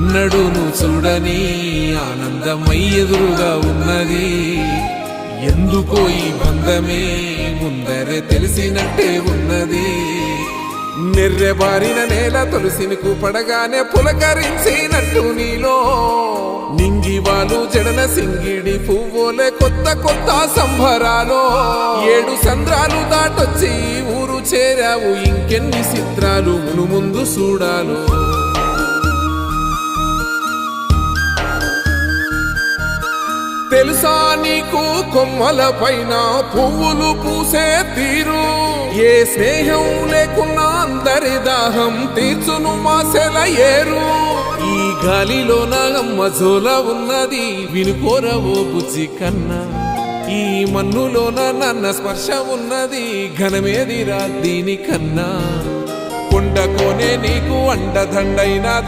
ఎన్నడూను చూడని ఆనందమై ఎదురుగా ఉన్నది. ఎందుకో ఈ బంధమే ముందరే తెలిసినట్టే ఉన్నది. నెర్రెబారిన నేల తులసిని పడగానే పులకరించినట్టు నీలో నింగివాలు జడన సింగిడి పువ్వులే కొత్త కొత్త సంబరాలో. 7 సంద్రాలు దాటొచ్చి ఊరు చేరావు, ఇంకెన్ని చిత్రాలు మును ముందు చూడాలో. తెలుసా నీకు కొమ్మల పైన పువ్వులు పూసే తీరు, ఏ స్నేహం లేకున్నా అందరి దాహం తీర్చును మాసెల ఏరు. ఈ గాలిలోన అమ్మ జోల ఉన్నది, వినుకోరవో బుజ్జి కన్నా. ఈ మన్నులోన నన్న స్పర్శ ఉన్నది, ఘనమేదిరా దీనికన్నా. కొండకోనే నీకు అండదండైనది.